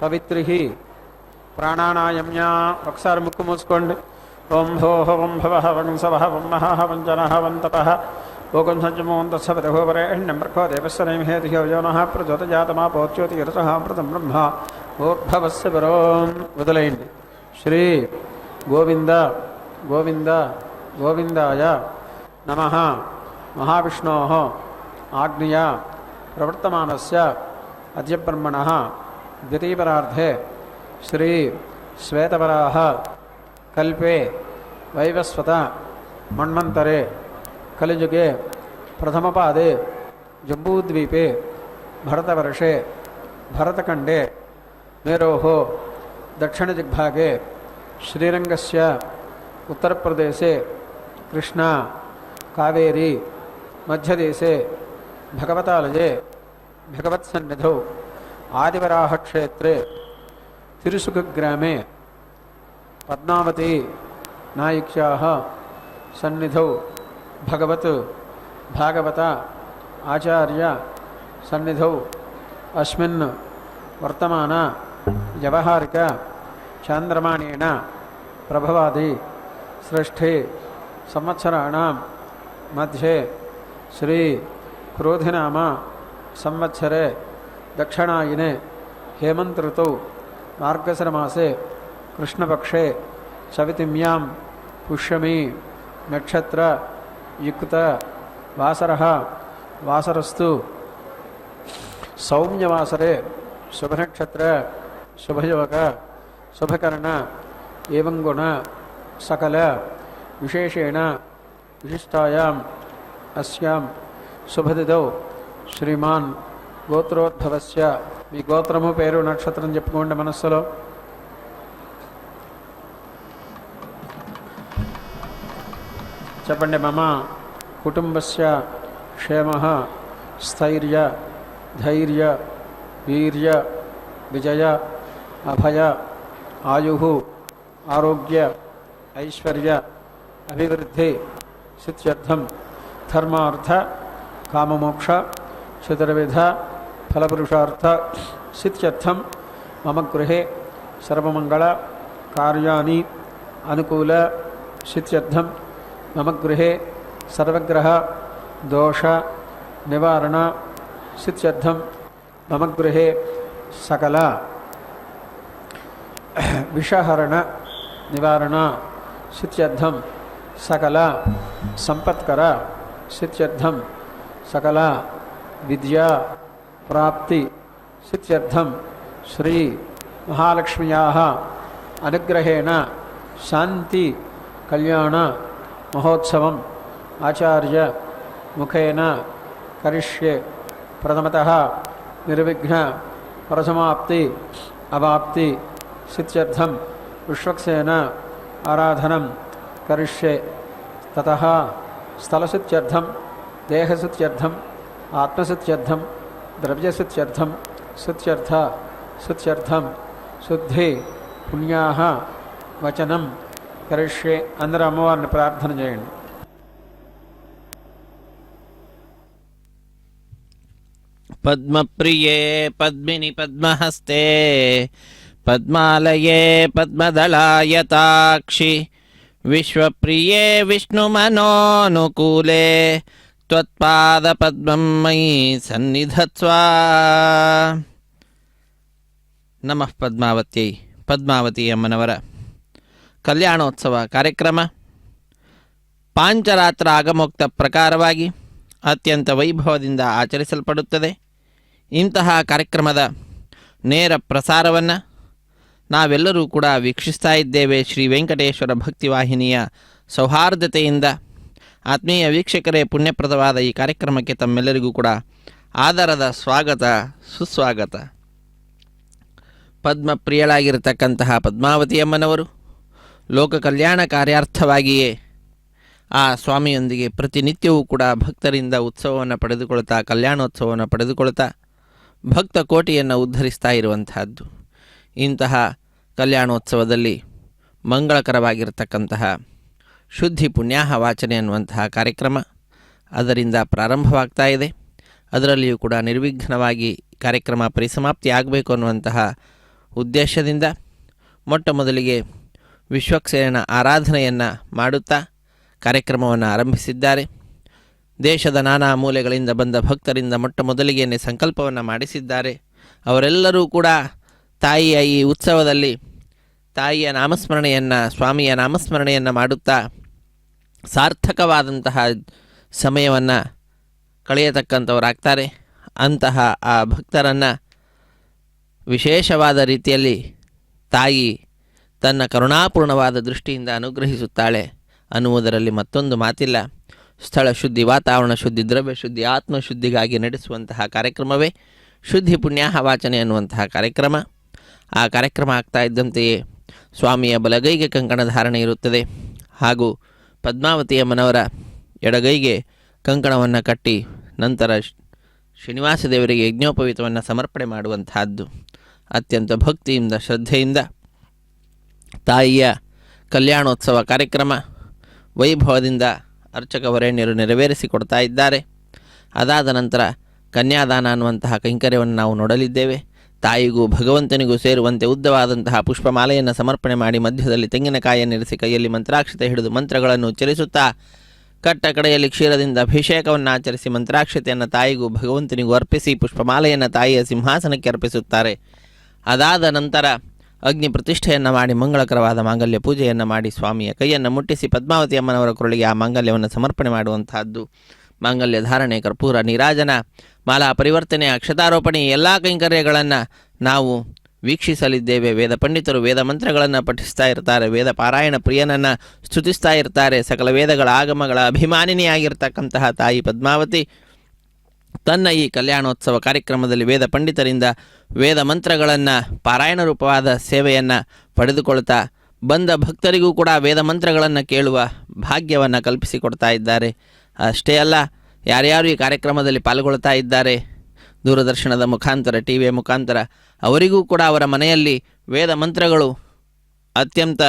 పవిత్రి ప్రాణానాయమ్య. ఒకసారి ముక్కు మూసుకోండి. ఓం భోహ ఓం భవ వం సవ వం మహ వం జన వం తప ఓం సంజమోం తత్సవితుర్వరేణ్యం భర్గో దేవస్య నైమిహేతి యోనః ప్రచోదయాతమాపోచ్యోతి యరసః అమృతం బ్రహ్మ ఊర్ధ్వవస్య పరోం. వదిలేయండి. శ్రీ గోవింద గోవింద గోవిందాయ నమః. మహావిష్ణోః ఆజ్ఞయా ప్రవర్తమానస్య అద్య బ్రహ్మణః ద్వితీయపరార్ధే శ్రీ శ్వేతవరాహ కల్పే వైవస్వత మన్వంతరే కలియుగే ప్రథమపాదే జంబూద్వీపే భరతవర్షే భరతఖండే మేరోః దక్షిణదిగ్భాగే శ్రీరంగస్య ఉత్తరప్రదేశే కృష్ణా కావేరీ మధ్యదేశే భగవతాలయే భగవత్సన్నిధౌ ఆదివరాహక్షేత్రే తిరుసుఖగ్రామే పద్మావతీ నాయిక్యాః సన్నిధౌ భగవత్ భాగవత ఆచార్య సన్నిధౌ అస్మిన్ వర్తమాన వ్యవహారిక చాంద్రమాణేన ప్రభవాది శ్రేష్ఠే సంవత్సరాణాం మధ్యే శ్రీ క్రోధినామ సంవత్సరే దక్షిణాయనే హేమంత ఋతౌ మార్గశిరమాసే కృష్ణపక్షే చవితిమ్యాం పుష్యమీ నక్షత్ర యుక్త వాసరః వాసరస్తు సౌమ్యవాసరే శుభనక్షత్ర శుభయోగ శుభకరణ ఏవం గుణ సకల విశేషేణ విశిష్టాయాం అస్యాం శుభదిదౌ శ్రీమాన్ గోత్రోద్భవస్య. మీ గోత్రము పేరు నక్షత్రం చెప్పుకోండి మనస్సులో. చెప్పండి. మమ కుటుంబస్య క్షేమః స్థైర్య ధైర్య వీర్య విజయ అభయ ఆయుః ఆరోగ్య ఐశ్వర్య అభివృద్ధి సిద్ధ్యర్థం ధర్మార్థ కామమోక్ష చతుర్విధ ఫలపురుషార్థ సిద్ధ్యర్థం మమ గృహే సర్వమంగళ కార్యాణి అనుకూల సిద్ధ్యర్థం మమ గృహే సర్వగ్రహ దోష నివారణ సిద్ధ్యర్థం మమ గృహే సకల విషహరణ నివారణ సిద్ధ్యర్థం సకల సంపత్కర సిద్ధ్యర్థం సకల విద్యా ప్రాప్తి సిద్ధ్యర్థం శ్రీ మహాలక్ష్మ్యాః అనుగ్రహేణ శాంతి కళ్యాణ మహోత్సవం ఆచార్య ముఖేన కరిష్యే. ప్రథమతః నిర్విఘ్న పరసమాప్తి అవాప్తి సిద్ధ్యర్థం విశ్వక్సేన ఆరాధనం కరిష్యే. తతః స్థలసిద్ధ్యర్థం దేహసిద్ధ్యర్థం ఆత్మసిద్ధ్యర్థం ద్రవ్యసిద్ధ్యర్థం సిద్ధ్యర్థ సిద్ధ్యర్థం శుద్ధి పుణ్యాః వచనం కరిష్యే. అందరూ అమ్మవారిని ప్రార్థన చేయండి. పద్మప్రియే పద్మిని పద్మహస్తే పద్మాలయే పద్మదళాయతాక్షి విశ్వప్రియే విష్ణుమనోనుకూలే త్వత్పాదపద్మం మయి సన్నిధత్వా. నమః పద్మావత్యై. ಪದ್ಮಾವತಿ ಅಮ್ಮನವರ ಕಲ್ಯಾಣೋತ್ಸವ ಕಾರ್ಯಕ್ರಮ ಪಾಂಚರಾತ್ರ ಆಗಮೋಕ್ತ ಪ್ರಕಾರವಾಗಿ ಅತ್ಯಂತ ವೈಭವದಿಂದ ಆಚರಿಸಲ್ಪಡುತ್ತದೆ. ಇಂತಹ ಕಾರ್ಯಕ್ರಮದ ನೇರ ಪ್ರಸಾರವನ್ನು ನಾವೆಲ್ಲರೂ ಕೂಡ ವೀಕ್ಷಿಸ್ತಾ ಇದ್ದೇವೆ. ಶ್ರೀ ವೆಂಕಟೇಶ್ವರ ಭಕ್ತಿವಾಹಿನಿಯ ಸೌಹಾರ್ದತೆಯಿಂದ. ಆತ್ಮೀಯ ವೀಕ್ಷಕರೇ, ಪುಣ್ಯಪ್ರದವಾದ ಈ ಕಾರ್ಯಕ್ರಮಕ್ಕೆ ತಮ್ಮೆಲ್ಲರಿಗೂ ಕೂಡ ಆದರದ ಸ್ವಾಗತ, ಸುಸ್ವಾಗತ. ಪದ್ಮಪ್ರಿಯಳಾಗಿರತಕ್ಕಂತಹ ಪದ್ಮಾವತಿಯಮ್ಮನವರು ಲೋಕ ಕಲ್ಯಾಣ ಕಾರ್ಯಾರ್ಥವಾಗಿಯೇ ಆ ಸ್ವಾಮಿಯೊಂದಿಗೆ ಪ್ರತಿನಿತ್ಯವೂ ಕೂಡ ಭಕ್ತರಿಂದ ಉತ್ಸವವನ್ನು ಪಡೆದುಕೊಳ್ತಾ, ಕಲ್ಯಾಣೋತ್ಸವವನ್ನು ಪಡೆದುಕೊಳ್ತಾ ಭಕ್ತ ಕೋಟಿಯನ್ನು ಉದ್ಧರಿಸ್ತಾ ಇರುವಂತಹದ್ದು. ಇಂತಹ ಕಲ್ಯಾಣೋತ್ಸವದಲ್ಲಿ ಮಂಗಳಕರವಾಗಿರತಕ್ಕಂತಹ ಶುದ್ಧಿ ಪುಣ್ಯಾಹ ವಾಚನೆ ಅನ್ನುವಂತಹ ಕಾರ್ಯಕ್ರಮ ಅದರಿಂದ ಪ್ರಾರಂಭವಾಗ್ತಾ ಇದೆ. ಅದರಲ್ಲಿಯೂ ಕೂಡ ನಿರ್ವಿಘ್ನವಾಗಿ ಕಾರ್ಯಕ್ರಮ ಪರಿಸಮಾಪ್ತಿ ಆಗಬೇಕು ಅನ್ನುವಂತಹ ಉದ್ದೇಶದಿಂದ ಮೊಟ್ಟ ಮೊದಲಿಗೆ ವಿಶ್ವಕ್ಸೇನನ ಆರಾಧನೆಯನ್ನು ಮಾಡುತ್ತಾ ಕಾರ್ಯಕ್ರಮವನ್ನು ಆರಂಭಿಸಿದ್ದಾರೆ. ದೇಶದ ನಾನಾ ಮೂಲೆಗಳಿಂದ ಬಂದ ಭಕ್ತರಿಂದ ಮೊಟ್ಟ ಮೊದಲಿಗೆ ಸಂಕಲ್ಪವನ್ನು ಮಾಡಿಸಿದ್ದಾರೆ. ಅವರೆಲ್ಲರೂ ಕೂಡ ತಾಯಿಯ ಈ ಉತ್ಸವದಲ್ಲಿ ತಾಯಿಯ ನಾಮಸ್ಮರಣೆಯನ್ನು, ಸ್ವಾಮಿಯ ನಾಮಸ್ಮರಣೆಯನ್ನು ಮಾಡುತ್ತಾ ಸಾರ್ಥಕವಾದಂತಹ ಸಮಯವನ್ನು ಕಳೆಯತಕ್ಕಂಥವರಾಗ್ತಾರೆ. ಅಂತಹ ಆ ಭಕ್ತರನ್ನು ವಿಶೇಷವಾದ ರೀತಿಯಲ್ಲಿ ತಾಯಿ ತನ್ನ ಕರುಣಾಪೂರ್ಣವಾದ ದೃಷ್ಟಿಯಿಂದ ಅನುಗ್ರಹಿಸುತ್ತಾಳೆ ಅನ್ನುವುದರಲ್ಲಿ ಮತ್ತೊಂದು ಮಾತಿಲ್ಲ. ಸ್ಥಳ ಶುದ್ಧಿ, ವಾತಾವರಣ ಶುದ್ಧಿ, ದ್ರವ್ಯ ಶುದ್ಧಿ, ಆತ್ಮಶುದ್ಧಿಗಾಗಿ ನಡೆಸುವಂತಹ ಕಾರ್ಯಕ್ರಮವೇ ಶುದ್ಧಿ ಪುಣ್ಯಾಹ ವಾಚನೆ ಅನ್ನುವಂತಹ ಕಾರ್ಯಕ್ರಮ. ಆ ಕಾರ್ಯಕ್ರಮ ಆಗ್ತಾ ಇದ್ದಂತೆಯೇ ಸ್ವಾಮಿಯ ಬಲಗೈಗೆ ಕಂಕಣ ಧಾರಣೆ ಇರುತ್ತದೆ. ಹಾಗೂ ಪದ್ಮಾವತಿಯಮ್ಮನವರ ಎಡಗೈಗೆ ಕಂಕಣವನ್ನು ಕಟ್ಟಿ ನಂತರ ಶ್ರೀನಿವಾಸ ದೇವರಿಗೆ ಯಜ್ಞೋಪವೀತವನ್ನು ಸಮರ್ಪಣೆ ಮಾಡುವಂತಹದ್ದು. ಅತ್ಯಂತ ಭಕ್ತಿಯಿಂದ ಶ್ರದ್ಧೆಯಿಂದ ತಾಯಿಯ ಕಲ್ಯಾಣೋತ್ಸವ ಕಾರ್ಯಕ್ರಮ ವೈಭವದಿಂದ ಅರ್ಚಕ ವರೇಣ್ಯರು ನೆರವೇರಿಸಿಕೊಡ್ತಾ ಇದ್ದಾರೆ. ಅದಾದ ನಂತರ ಕನ್ಯಾದಾನ ಅನ್ನುವಂತಹ ಕೈಂಕರ್ಯವನ್ನು ನಾವು ನೋಡಲಿದ್ದೇವೆ. ತಾಯಿಗೂ ಭಗವಂತನಿಗೂ ಸೇರುವಂತೆ ಉದ್ದವಾದಂತಹ ಪುಷ್ಪಮಾಲೆಯನ್ನು ಸಮರ್ಪಣೆ ಮಾಡಿ ಮಧ್ಯದಲ್ಲಿ ತೆಂಗಿನಕಾಯಿಯನ್ನಿರಿಸಿ ಕೈಯಲ್ಲಿ ಮಂತ್ರಾಕ್ಷತೆ ಹಿಡಿದು ಮಂತ್ರಗಳನ್ನು ಉಚ್ಚರಿಸುತ್ತಾ ಕಟ್ಟ ಕಡೆಯಲ್ಲಿ ಕ್ಷೀರದಿಂದ ಅಭಿಷೇಕವನ್ನು ಆಚರಿಸಿ ಮಂತ್ರಾಕ್ಷತೆಯನ್ನು ತಾಯಿಗೂ ಭಗವಂತನಿಗೂ ಅರ್ಪಿಸಿ ಪುಷ್ಪಮಾಲೆಯನ್ನು ತಾಯಿಯ ಸಿಂಹಾಸನಕ್ಕೆ ಅರ್ಪಿಸುತ್ತಾರೆ. ಅದಾದ ನಂತರ ಅಗ್ನಿ ಪ್ರತಿಷ್ಠೆಯನ್ನು ಮಾಡಿ ಮಂಗಳಕರವಾದ ಮಾಂಗಲ್ಯ ಪೂಜೆಯನ್ನು ಮಾಡಿ ಸ್ವಾಮಿಯ ಕೈಯನ್ನು ಮುಟ್ಟಿಸಿ ಪದ್ಮಾವತಿ ಅಮ್ಮನವರ ಕೊರಳಿಗೆ ಆ ಮಾಂಗಲ್ಯವನ್ನು ಸಮರ್ಪಣೆ ಮಾಡುವಂತಹದ್ದು. ಮಾಂಗಲ್ಯ ಧಾರಣೆ, ಕರ್ಪೂರ ನೀರಾಜನ, ಮಾಲಾ ಪರಿವರ್ತನೆ, ಅಕ್ಷತಾರೋಪಣೆ ಎಲ್ಲ ಕೈಂಕರ್ಯಗಳನ್ನು ನಾವು ವೀಕ್ಷಿಸಲಿದ್ದೇವೆ. ವೇದ ಪಂಡಿತರು ವೇದ ಮಂತ್ರಗಳನ್ನು ಪಠಿಸ್ತಾ ಇರ್ತಾರೆ. ವೇದ ಪಾರಾಯಣ ಪ್ರಿಯನನ್ನು ಸ್ತುತಿಸ್ತಾ ಇರ್ತಾರೆ. ಸಕಲ ವೇದಗಳ ಆಗಮಗಳ ಅಭಿಮಾನಿನಿಯಾಗಿರ್ತಕ್ಕಂತಹ ತಾಯಿ ಪದ್ಮಾವತಿ ತನ್ನ ಈ ಕಲ್ಯಾಣೋತ್ಸವ ಕಾರ್ಯಕ್ರಮದಲ್ಲಿ ವೇದ ಪಂಡಿತರಿಂದ ವೇದ ಮಂತ್ರಗಳನ್ನು ಪಾರಾಯಣ ರೂಪವಾದ ಸೇವೆಯನ್ನು ಪಡೆದುಕೊಳ್ತಾ ಬಂದ ಭಕ್ತರಿಗೂ ಕೂಡ ವೇದ ಮಂತ್ರಗಳನ್ನು ಕೇಳುವ ಭಾಗ್ಯವನ್ನು ಕಲ್ಪಿಸಿಕೊಡ್ತಾ ಇದ್ದಾರೆ. ಅಷ್ಟೇ ಅಲ್ಲ, ಯಾರ್ಯಾರು ಈ ಕಾರ್ಯಕ್ರಮದಲ್ಲಿ ಪಾಲ್ಗೊಳ್ತಾ ಇದ್ದಾರೆ ದೂರದರ್ಶನದ ಮುಖಾಂತರ, ಟಿ ವಿಯ ಮುಖಾಂತರ, ಅವರಿಗೂ ಕೂಡ ಅವರ ಮನೆಯಲ್ಲಿ ವೇದ ಮಂತ್ರಗಳು ಅತ್ಯಂತ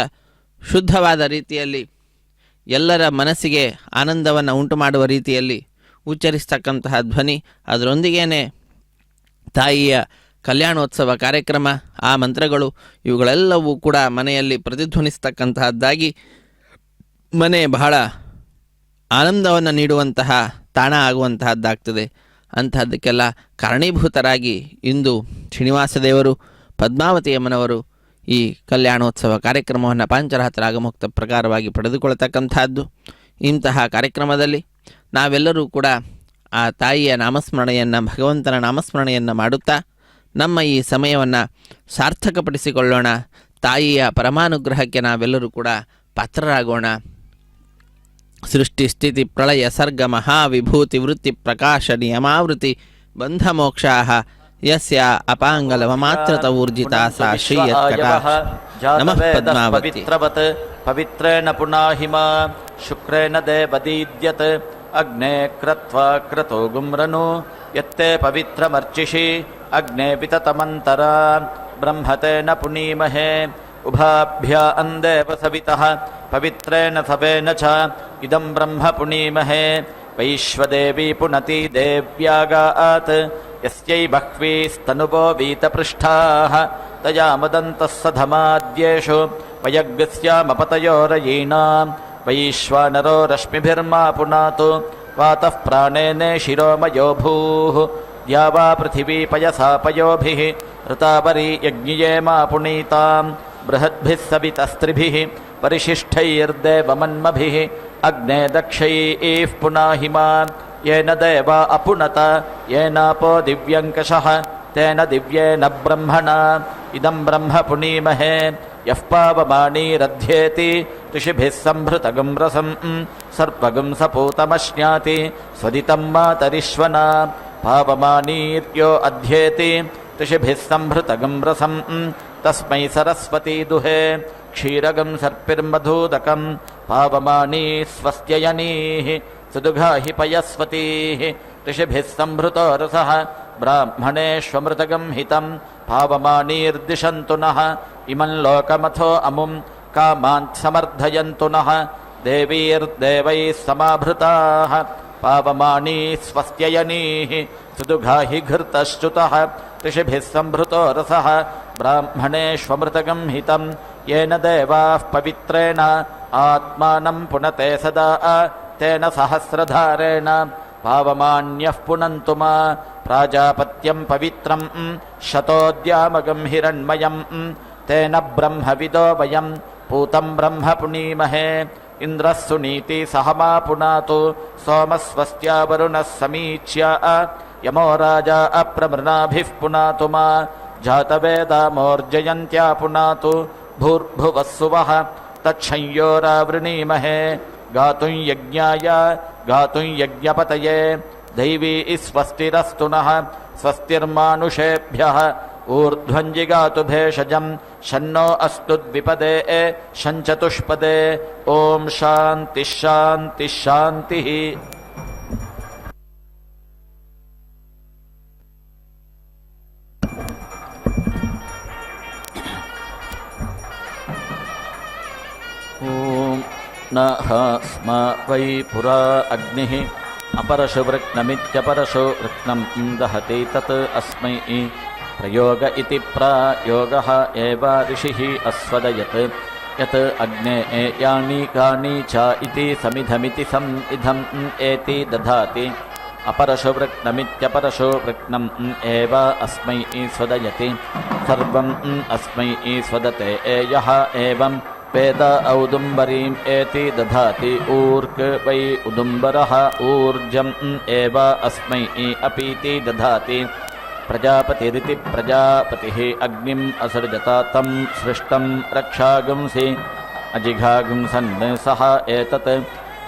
ಶುದ್ಧವಾದ ರೀತಿಯಲ್ಲಿ ಎಲ್ಲರ ಮನಸ್ಸಿಗೆ ಆನಂದವನ್ನು ಉಂಟು ಮಾಡುವ ರೀತಿಯಲ್ಲಿ ಉಚ್ಚರಿಸ್ತಕ್ಕಂತಹ ಧ್ವನಿ, ಅದರೊಂದಿಗೇ ತಾಯಿಯ ಕಲ್ಯಾಣೋತ್ಸವ ಕಾರ್ಯಕ್ರಮ, ಆ ಮಂತ್ರಗಳು ಇವುಗಳೆಲ್ಲವೂ ಕೂಡ ಮನೆಯಲ್ಲಿ ಪ್ರತಿಧ್ವನಿಸ್ತಕ್ಕಂತಹದ್ದಾಗಿ ಮನೆ ಬಹಳ ಆನಂದವನ್ನು ನೀಡುವಂತಹ ತಾಣ ಆಗುವಂತಹದ್ದಾಗ್ತದೆ. ಅಂತಹದ್ದಕ್ಕೆಲ್ಲ ಕಾರಣೀಭೂತರಾಗಿ ಇಂದು ಶ್ರೀನಿವಾಸ ದೇವರು, ಪದ್ಮಾವತಿಯಮ್ಮನವರು ಈ ಕಲ್ಯಾಣೋತ್ಸವ ಕಾರ್ಯಕ್ರಮವನ್ನು ಪಾಂಚರಾತ್ರ ಆಗಮುಕ್ತ ಪ್ರಕಾರವಾಗಿ ಪಡೆದುಕೊಳ್ಳತಕ್ಕಂಥದ್ದು. ಇಂತಹ ಕಾರ್ಯಕ್ರಮದಲ್ಲಿ ನಾವೆಲ್ಲರೂ ಕೂಡ ಆ ತಾಯಿಯ ನಾಮಸ್ಮರಣೆಯನ್ನು, ಭಗವಂತನ ನಾಮಸ್ಮರಣೆಯನ್ನು ಮಾಡುತ್ತಾ ನಮ್ಮ ಈ ಸಮಯವನ್ನು ಸಾರ್ಥಕಪಡಿಸಿಕೊಳ್ಳೋಣ. ತಾಯಿಯ ಪರಮಾನುಗ್ರಹಕ್ಕೆ ನಾವೆಲ್ಲರೂ ಕೂಡ ಪಾತ್ರರಾಗೋಣ. ಸೃಷ್ಟಿ ಸ್ಥಿತಿ ಪ್ರಳಯ ಸರ್ಗ ಮಹಾವಿಭೂತಿ ವೃತ್ತಿ ಪ್ರಕಾಶ ನಿಯಮಾವೃತಿ ಬಂಧ ಮೋಕ್ಷಾ ಯಸ್ಯ ಅಪಾಂಗಲವ ಮಾತ್ರತ ಊರ್ಜಿತಾ ಸಾ ಶ್ರೀಯತ್ಕಟಾಕ್ಷ ನಮಃ ಪದ್ಮಾವತಿ. ಪವಿತ್ರೇಣ ಪುನಾಹಿಮ ಶುಕ್ರೇಣ ದೇವದೀದ್ಯತ್ ಅಗ್ನೇ ಕ್ರತ್ವಾ ಕ್ರತೋ ಗುಮ್ರನು ಯತ್ತೆ ಪವಿತ್ರಮರ್ಚಿಷಿ ಅಗ್ನೇ ವಿತತಮಂತರ ಬ್ರಹ್ಮತೇನ ಪುನೀಮಹೇ ಉಭಾಭ್ಯ ಅಂದೇವ ಸವಿತಃ ಪವಿತ್ರೇಣ ಸವೇನ ಚ ಇದಂ ಬ್ರಹ್ಮ ಪುನೀಮಹೇ ವೈಶ್ವದೇವಿ ಪುನತಿ ದೇವ್ಯಾಗಾತ್ ಯಸ್ಯೈ ಬಹ್ವೀಸ್ತನುಭೋ ವೀತಪೃಷ್ಠಾಃ ತಯಾ ಮದಂತಃ ಸಧಮಾದ್ಯೇಷು ವಯಗ್ಸ್ಯಾಮಪತಯೋರಯೀಣಾಂ ವೈಶ್ವಾನರೋ ರಶ್ಮಿಭಿರ್ಮಾ ಪುನಾತು ವಾತಃ ಪ್ರಾಣೇನೆ ಶಿರೋಮಯೋ ಭೂಃ ದ್ಯಾವಾ ಪೃಥಿವೀ ಪಯಸಾ ಪಯೋಭಿಃ ಋತಾವರಿ ಯಜ್ಞಿಯೇ ಮಾ ಪುನೀತಾಂ ಬೃಹದ್ಭಿಃ ಸವಿತಸ್ತ್ರಿಭಿಃ ಪರಿಶಿಷ್ಠೈರ್ದೇವಮನ್ಮಭಿಃ ಅಗ್ನೇ ದಕ್ಷೈಃ ಪುನಾಹಿಮಾ ಯೇನ ದೇವಾ ಅಪುನತ ಯೇನಾಪೋ ದಿವ್ಯಂಕಷಃ ತೇನ ದಿವ್ಯೇನ ಬ್ರಹ್ಮಣ ಇದಂ ಬ್ರಹ್ಮ ಪುನೀಮಹೇ ಯಃ ಪಾವಮಾನೀರಧ್ಯೇತಿ ಋಷಿಭಿಃ ಸಂಭೃತಗಂ ರಸಂ ಸರ್ಪಗಂ ಸಪೂತಮಶ್ನಾತಿ ಸ್ವದಿತಂ ಮಾತರಿಶ್ವನ ಪಾವಮಾನೀರ್ಯೋ ಅಧ್ಯೇತಿ ಋಷಿಭಿಃ ಸಂಭೃತಗಂ ರಸಂ ತಸ್ಮೈ ಸರಸ್ವತೀ ದುಹೇ ಕ್ಷೀರಗಂ ಸರ್ಪಿರ್ಮಧೂದಕಂ ಪಾವಮಾನೀ ಸ್ವಸ್ತ್ಯಯನೀಃ ಸುದುಘಾಹಿ ಪಯಸ್ವತೀಃ ಋಷಿಭಿಃ ಸಂಭೃತೋ ರಸಃ ಬ್ರಾಹ್ಮಣೇಷ್ವಮೃತಗಂ ಹಿತಂ ಪಾವಮಾನೀರ್ದಿಶಂತು ನಃ ಇಮಂ ಲೋಕಮಥೋ ಅಮುಂ ಕಾಮಾಂತ್ ಸಮರ್ಧಯಂತು ನಃ ದೇವೀರ್ದೇವೈಃ ಸಮಾಭೃತಾಃ ಪಾವಮಾನೀ ಸ್ವಸ್ತ್ಯಯನೀಃ ಸುದುಘಾಹಿ ಘೃತಶ್ಚ್ಯುತಃ ಋಷಿಭಿಃ ಸಂಭೃತೋ ರಸಃ ब्राह्मणेष्वमृतकं हितं येन देवाः पवित्रेण आत्मानं पुनते सदा तेन सहस्रधारेण पावमान्यः पुनन्तु मा प्राजापत्यं पवित्रं शतोद्यामगं हिरण्मयं तेन ब्रह्मविदो वयं पूतं ब्रह्म पुनीमहे इन्द्रः सुनीति सहमा पुनातु सोमस्वस्त्या वरुणः समीच्य यमो राजा अप्रमृणाभिः पुनातु मा जातवेदामोर्जयन्त्या पुनातु भूर्भुवः सुवः तच्छंयोरावृणीमहे गातुं यज्ञाय गातुं यज्ञपतये दैवी स्वस्तिरस्तु नः स्वस्तिर्मानुषेभ्यः ऊर्ध्वं जिगातु भेषजं शन्नो अस्तु द्विपदे शञ्चतुष्पदे ॐ शान्तिः शान्तिः शान्तिः। ॐ नः स्म वै पुरा अग्निः अपरशु वृक्नमित्यपरशु वृक्नं दहति तत् अस्मै प्रयोग इति प्रायोगः एव ऋषिः अस्वदयत् यत् अग्ने यानि कानि च इति समिधमिति समिधम् एति दधाति अपरशु वृक्नमित्यपरशु वृक्नम् एव अस्मै स्वदयति सर्वम् अस्मै स्वदते यः एवं वेद औदुम्बरीम् एति दधाति ऊर्क वै उदुम्बरः ऊर्जम् एव अस्मै अपीति दधाति प्रजापतिरिति प्रजापतिः अग्निम् असृजत तं सृष्टं रक्षागुंसि अजिघागुंसन् सः एतत्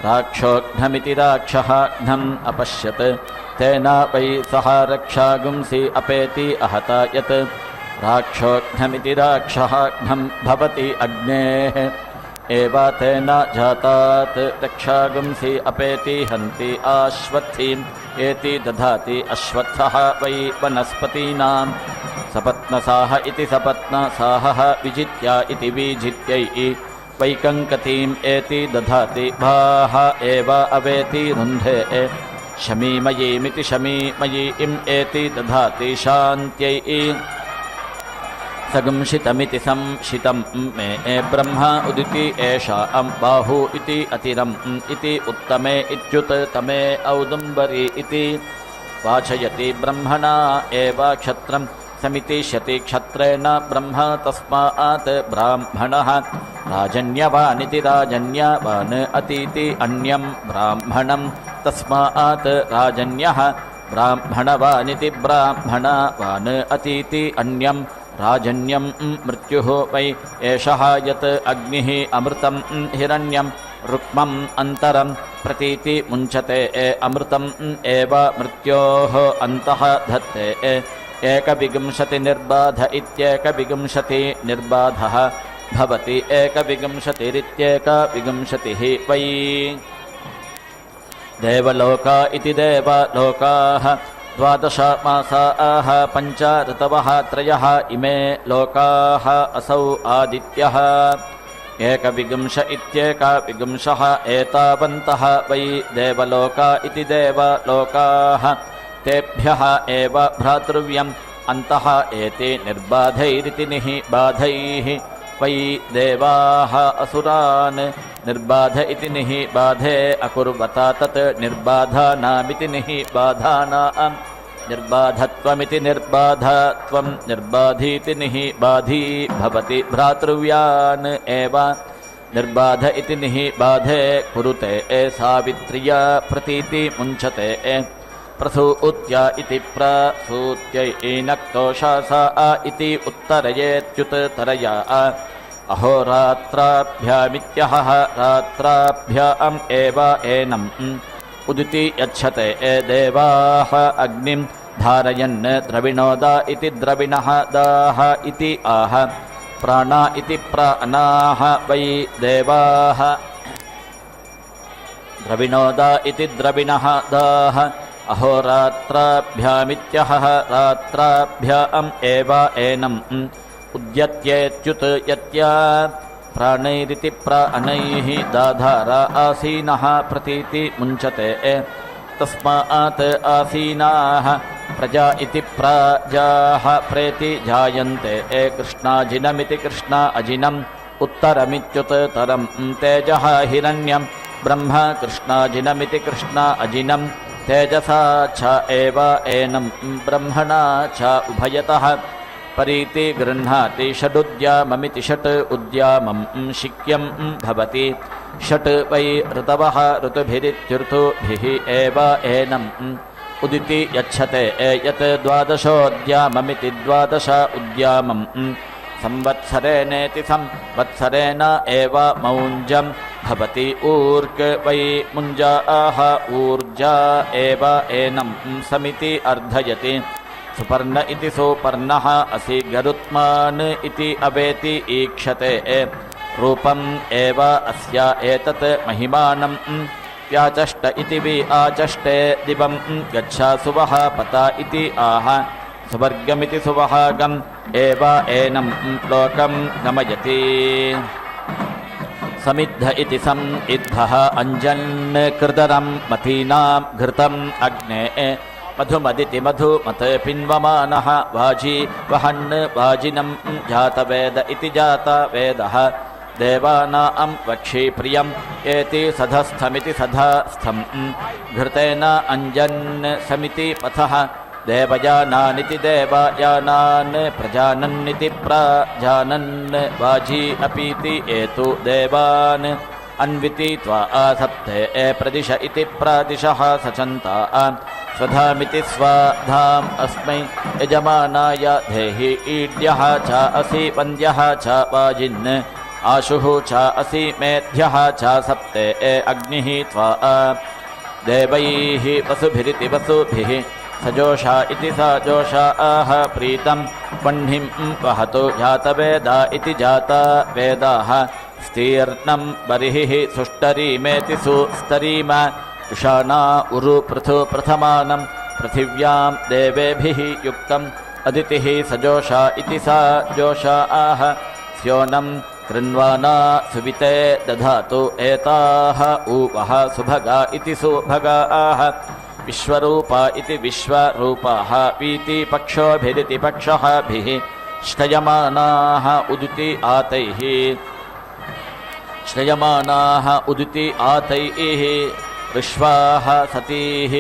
राक्षोघ्नमिति राक्षः घ्नम् अपश्यत् तेन वै सः रक्षागुंसि अपेति अहत यत् राक्षोघ्नमिति राक्षः घ्नं भवति अग्नेः एव तेन जातात् रक्षागुंसि अपेति हन्ति आश्वत्थीम् एति दधाति अश्वत्थः वै वनस्पतीनां सपत्नसाह इति सपत्नसाहः विजित्या इति विजित्यै वैकङ्कतीम् एति दधाति भाः एव अवेति रुन्धे शमीमयीमिति शमीमयीम् एति दधाति शान्त्यै सगंशितमिति संशितं मे ब्रह्म उदिति एषा बाहु इति अतिरम् इति उत्तमे इत्युत तमे औदुम्बरी इति वाचयति ब्रह्मणा एव क्षत्रं समितिष्यति क्षत्रेण ब्रह्म तस्मात् ब्राह्मणः राजन्यवानिति राजन्यवान् अतीति अन्यं ब्राह्मणं तस्मात् राजन्यः ब्राह्मणवानिति ब्राह्मणवान् अतीति अन्यं राजन्यं मृत्युः वै एषः यत् अग्निः अमृतं हिरण्यं रुक्मम् अन्तरं प्रतीति मुञ्चते अमृतम् एव मृत्योः अन्तः धत्ते एकविंशतिर्बाध इत्येकविंशतिर्बाधः भवति एकविंशतिरित्येकविंशतिः वै देवलोका इति देवलोकाः 12 मासाः 5 ऋतवः 3 इमे लोकाः असौ आदित्यः एकविंश इत्येकविंशः एतावन्तः वै देवलोका इति देवलोकाः तेभ्यः एव भ्रातृव्यम् अन्तः एते निर्बाधैरिति निबाधैः वै देवाः असुरान् निर्बाध इति निबाधे अकुर्वता तत् निर्बाधानामिति निबाधानां निर्बाधत्वमिति निर्बाधत्वं निर्बाधीति निबाधी भवति भ्रातृव्यान् एव निर्बाध इति निबाधे कुरुते सावित्र्या प्रतीति मुञ्चते प्रसूत्या इति प्रसूत्यै नक्तोषासा इति उत्तरयेत्युत्तरया अहोरात्राभ्यामित्यहः रात्राभ्याम् एव एनम् उदिति यच्छते देवाः अग्निं धारयन् द्रविणोदा इति द्रविणः दाः इति आह प्राणा इति प्राणाः वै देवाः द्रविणोदा इति द्रविणः दाः अहोरात्राभ्यामित्यहः रात्राभ्याम् एव एनम् उद्यत्येत्युत यत्या प्राणैरिति प्राणैः दाधार आसीनः प्रतीति मुञ्चते तस्मात् आसीनाः प्रजा इति प्राजाः प्रेति जायन्ते कृष्णाजिनमिति कृष्णा अजिनम् उत्तरमित्युत्तरं तेजः हिरण्यं ब्रह्म कृष्णाजिनमिति कृष्णा अजिनं तेजसा च एव एनं ब्रह्मणा च उभयतः परीति गृह्णाति षडुद्याममिति षट् उद्यामं शिक्यं भवति षट् वै ऋतवः ऋतुभिरित्युर्तुभिः एव एनम् उदिति यच्छते यत् द्वादशोद्याममिति द्वादश उद्यामं संवत्सरेणेति संवत्सरेण एव मौञ्जं भवति ऊर्क वै मुञ्जाः ऊर्जा एव एनं समिति अर्धयति सुपर्ण इति सुपर्णः असि गरुत्मान् इति अवेति ईक्षते रूपम् एव अस्य एतत् महिमानं व्याचष्ट इति वि आचष्टे दिवं गच्छा सुवः पता इति आह सुवर्गमिति सुवहागम् एव एनं लोकं गमयति समिद्ध इति समिद्धः अञ्जन् कृदरं मतीनां घृतम् अग्ने मधुमदिति मधुमत् पिन्वमानः वाजी वहन् वाजिनं जातवेद इति जातवेदः देवानां वक्षि प्रियम् एति सधस्थमिति सधस्थम् घृतेन अञ्जन् समिति पथः देवयानानिति देवयानान् प्रजानन्निति प्रजानन् वाजी अपीति एतु देवान् अन्विति त्वा सप्ते प्रदिश इति प्रदिशः सचन्ता स्वधामिति स्वाधाम् अस्मै यजमानाय धेहि ईड्यः च असि वन्द्यः च वाजिन् आशुः च असि मेध्यः च सप्ते अग्निः त्वा देवैः वसुभिरिति वसुभिः सजोषा इति सजोषा आह प्रीतं वह्निं वहतु जातवेदा इति जातवेदाः स्तीर्णं बर्हिः सुष्टरीमेति सुस्तरीम उषाणा उरु पृथु प्रथमानं पृथिव्यां देवेभिः युक्तम् अदितिः सजोषा इति सजोषा आह स्योनं कृण्वाना सुविते दधातु एताः ऊवः सुभगा इति सुभगा आह विश्वरूपा इति विश्वरूपाः पीति पक्षोभिरिति पक्षःभिः श्रयमानाः उदिति आतैः श्रयमानाः उदिति आतैः विश्वाः सतीः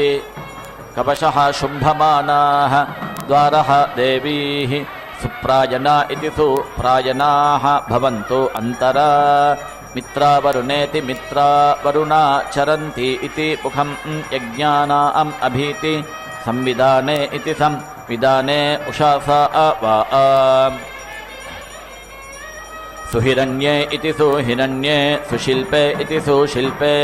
कवशः शुम्भमानाः द्वारः देवीः सुप्रायना इति सुप्रायनाः भवन्तु अन्तरा मित्रावरुणेति मित्रावरुणा चरन्ति इति मुखं यज्ञानाम् अभीति संविधाने इति संविधाने उषासा वा सुहिरण्ये इति सुहिरण्ये सुशिल्पे इति सुशिल्पे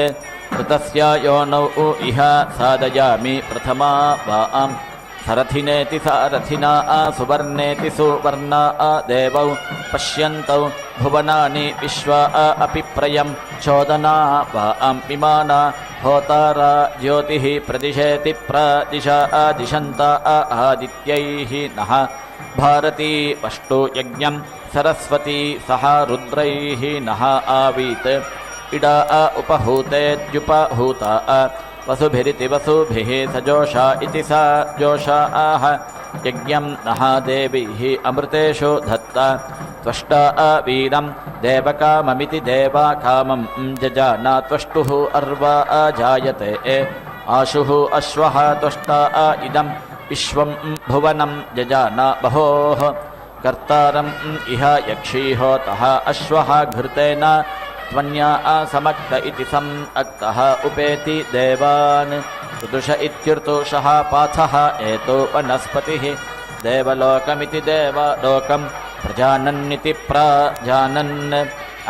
ऋतस्य योनौ इह सादयामि प्रथमा वाम् सरथिनेति सारथिना सुवर्णेति सुवर्णा देवौ पश्यन्तौ भुवनानि विश्वा अपि प्रयं चोदना वाम् विमाना होतारा ज्योतिः प्रदिशेति प्रदिशा दिशन्ता आदित्यैः नः भारती पष्टु यज्ञं सरस्वती सह रुद्रैः नः आवीत् इडा उपहूतेद्युपहूता वसुभिरिति वसुभिः सजोषा इति सजोषा आह यज्ञं नः देवीः अमृतेषु धत्ता त्वष्टा वीरं देवकाममिति देवाकामं जजाना त्वष्टुः अर्वा जायते आशुः अश्वः त्वष्टा इदं विश्वं भुवनं जजाना बहोः कर्तारम् इह यक्षीहोतः अश्वः घृतेन त्वन्या समक्त इति समक्तः उपेति देवान् ऋतुष इत्युर्तुषः पाथः एतो वनस्पतिः देवलोकमिति देवलोकं प्रजानन्निति प्रजानन्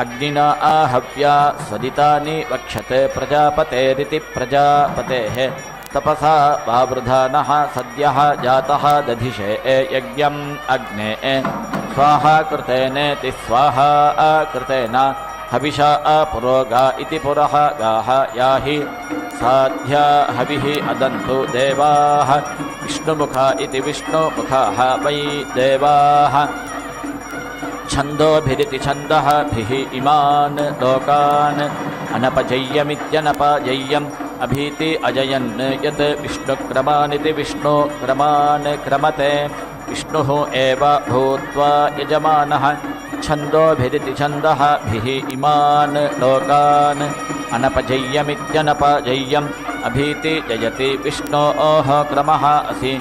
अग्निना आहव्या स्वदितानि वक्षते प्रजापतेरिति प्रजापतेः तपसा वावृधानः सद्यः जातः दधिषे यज्ञम् अग्ने स्वाहा कृतेनेति स्वाहा कृतेन हविषा पुरोगा इति पुरः गाः याहि साध्या हविः अदन्तु देवाः विष्णुमुखा इति विष्णुमुखाः वै देवाः छन्दोभिरिति छन्दःभिः इमान् लोकान् अनपजय्यमित्यनपजय्यम् अभीति अजयन् यत् विष्णुक्रमानिति विष्णुक्रमान् क्रमते विष्णुः एव भूत्वा यजमानः छन्दोभिरिति छन्दः भिः इमान् लोकान् अनपजय्यमित्यनपजय्यम् अभीति जयति विष्णोः क्रमः असि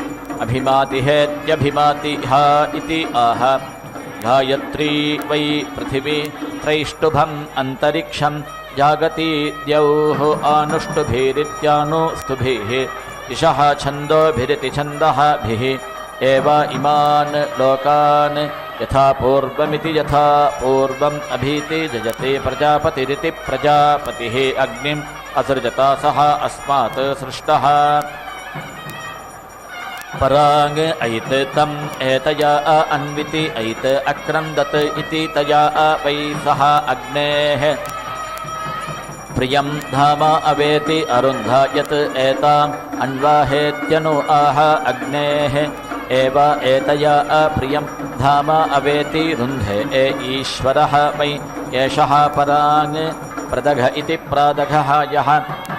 अभिमातिहेत्यभिमाति हा इति आह गायत्री वै पृथिवी त्रैष्टुभम् अन्तरिक्षं जागति द्यौः आनुष्टुभिरित्यानुस्तुभिः इषः छन्दोभिरिति छन्दः भिः एव इमान् लोकान् यथा पूर्वमिति यथा पूर्वम् अभीति जयते प्रजापतिरिति प्रजापतिः अग्निम् असृजता सः अस्मात् सृष्टः पराङ् ऐत् तम् एतया अन्विति ऐत् अक्रन्दत् इति तया वै सः अग्नेः प्रियं धाम अवेति अरुन्ध यत् एताम् अन्वाहेत्यनु आह अग्नेः एव एतया प्रियं धाम अवेति रुन्धे ईश्वरः वै एषः पराङ् प्रदघ इति प्रादघः यः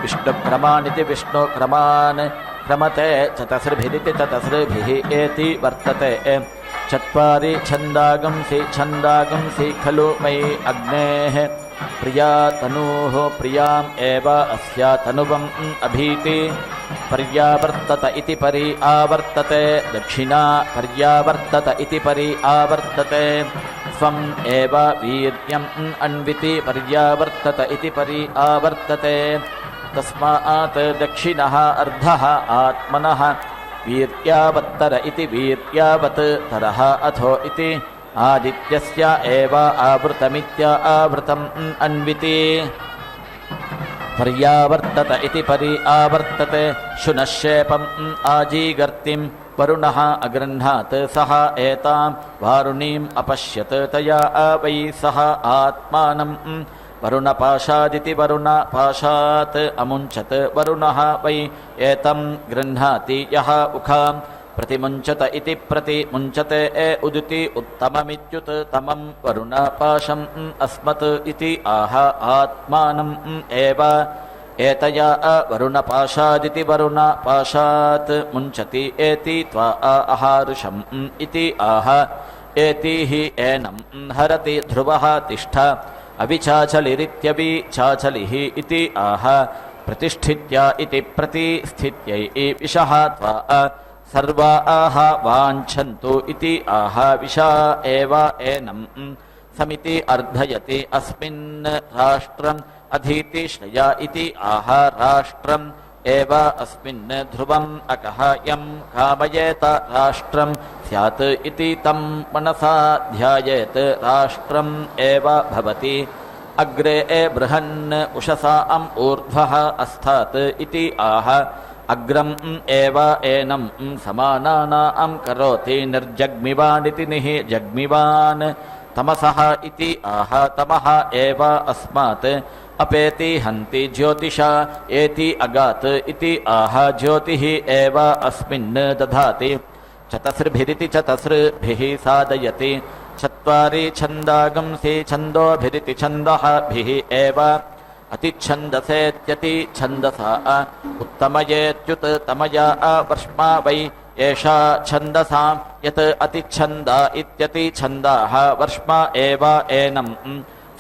विष्णुक्रमानिति विष्णुक्रमान् क्रमते चतस्रभिरिति चतस्रभिः एति वर्तते चत्वारि छन्दागंसि खलु मयि अग्नेः प्रिया तनूः प्रियाम् एव अस्या तनुवम् अभीति पर्यावर्तत इति परि आवर्तते दक्षिणा पर्यावर्तत इति परि आवर्तते स्वम् एव वीर्यम् अन्विति पर्यावर्तत इति परि आवर्तते तस्मात् दक्षिणः अर्धः आत्मनः वीर्यावत्तर इति वीर्यावत् तरः अथो इति आदित्यस्य एव आवृतमित्य आवृतम् अन्विति पर्यावर्तत इति परि आवर्तते शुनश्शेपम् आजीगर्तिं वरुणः अगृह्णात् सः एतां वारुणीम् अपश्यत् तया वै सः आत्मानम् वरुणपाशादिति वरुणपाशात् अमुञ्चत् वरुणः वै एतं गृह्णाति यः उखाम् प्रतिमुञ्चत इति प्रतिमुञ्चते उदिति उत्तममित्युत तमं वरुणपाशम् अस्मत् इति आह आत्मानम् एव एतया वरुणपाशादिति वरुणपाशात् मुञ्चति एति त्वा आहारुषम् इति आह एति हि एनं हरति ध्रुवः तिष्ठ अविचाचलिरित्यविचाचलिः इति आह प्रतिष्ठित्या इति प्रतिस्थित्यै विषः त्वा सर्वा आह वाञ्छन्तु इति आह विषा एव एनं समिति अर्धयति अस्मिन् राष्ट्रम् अधीति श्रया इति आह राष्ट्रम् एव अस्मिन् ध्रुवम् अकः यम् कामयेत राष्ट्रम् स्यात् इति तं मनसा ध्यायेत् राष्ट्रम् एव भवति अग्रे बृहन् उषसाम् ऊर्ध्वः अस्तात् इति आह अग्रम् एव एनं समानानां करोति निर्जग्मिवानिति निः जग्मिवान् तमसः इति आह तमः एव अस्मात् अपेति हन्ति ज्योतिषा एति अगात् इति आह ज्योतिः एव अस्मिन् दधाति चतस्रभिरिति चतस्रभिः साधयति चत्वारि छन्दागंसि छन्दोभिरिति छन्दः भिः एव अतिच्छन्दसेत्यति छन्दसा उत्तमयेत्युत तमया वर्ष्मा वै एषा छन्दसां यत् अतिच्छन्दा इत्यति छन्दाः वर्ष्मा एव एनं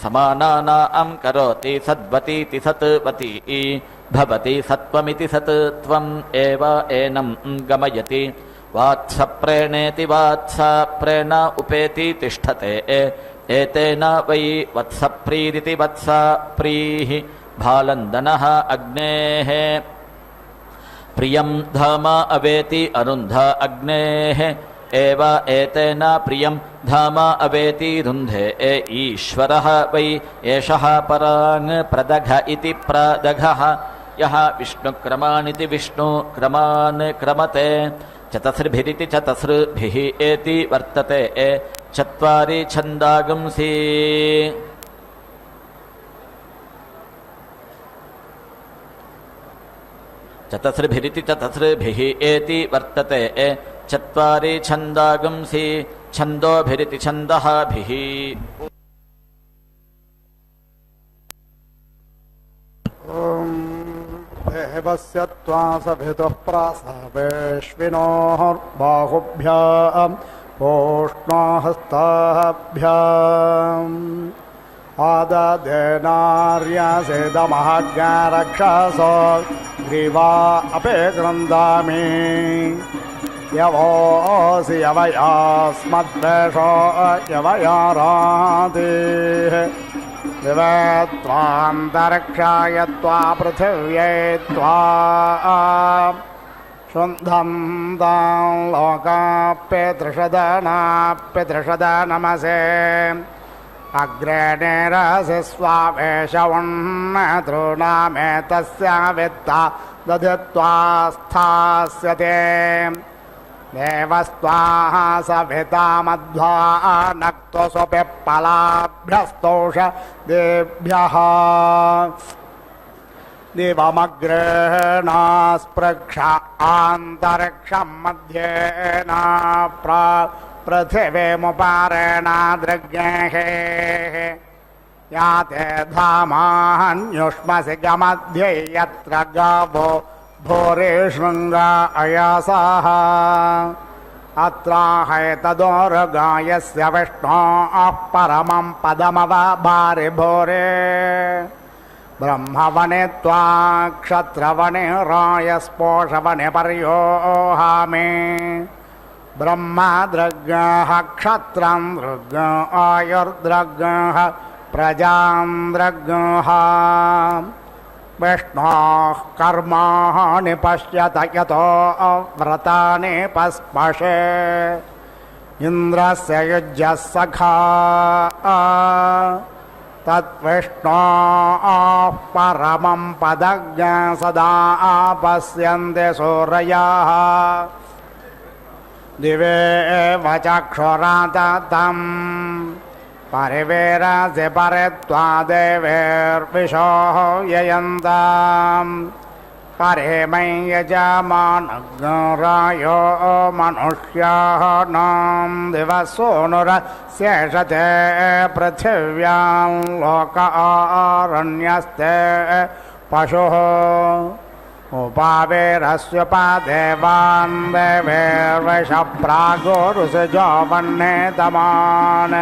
समानानां करोति सद्वतीति सत्वती भवति सत्वमिति सत् त्वम् एव एनं गमयति वात्सप्रेणेति वात्सप्रेण उपेति तिष्ठते एतेन वै वत्सप्रीरिति वत्सप्रीः भालन्दनः अग्नेः प्रियं धाम अवेति अरुन्ध अग्नेः एव एतेन प्रियं धाम अवेति रुन्धे ईश्वरः वै एषः पराङ् प्रदघ इति प्रदघः यः विष्णुक्रमानिति विष्णुक्रमान् क्रमते चतस्रभिरिति चतस्रभिः एति वर्तते चत्वारि छन्दागंसि चतस्रभिरिति चतस्रभिः एति वर्तते चत्वारि छन्दागंसि छन्दोभिरिति छन्दः भिः ॐ देवस्य त्वा सभितुः प्रासावेश्विनोर्बाहुभ्याम् ओष्णोहस्ताभ्याम् आददेनार्यसेदमहाज्ञारक्षसो ग्रीवा अपे क्रन्दामि यवोऽसि यवयास्मद्वेषो यवयारातिः दिवत्वान्तरिक्षाय त्वा पृथिव्यै त्वा शुन्धन्तां लोकाप्यत्रिषदनाप्यत्रिषदनमसे अग्रे नेरसि स्वावेशवन्नतॄणामेतस्य वित्ता दधित्वा स्थास्यते देवस्त्वाः सविता मध्वा नक्त्वसुपिप्पलाभ्यस्तोष देभ्यः दिवमग्रेणास्पृक्ष आन्तरिक्षं मध्येन पृथिवीमुपारेणादृग्नेः याते धामान्युष्मसि गमध्ये यत्र गावो भूरि शृङ्गा अयासाः अत्राहैतदोर्गायस्य विष्णोः परमं पदमवभारि भूरे ब्रह्मवने त्वा क्षत्रवने रायस्पोषवने पर्योहामि ब्रह्मदृग्गः क्षत्रं दृग् आयुर्दृग्गः प्रजां दृग्गः विष्णोः कर्माणि पश्यत यतो व्रतानि पस्पशे इन्द्रस्य युज्यः सखा तद्विष्णोः परमं पदज्ञ सदा पश्यन्ति सूरयः दिवे वचक्षुराततं परिवेरसि परित्वा देवेर्विशोः ययन्तां परिमै यजमानग्रायो मनुष्याणां दिवसोनुरशेषते पृथिव्यां लोक आरण्यस्ते पशुः उपावेरस्युपदेवान् देवेर्विषप्रागुरुषजो वह्नेतमान्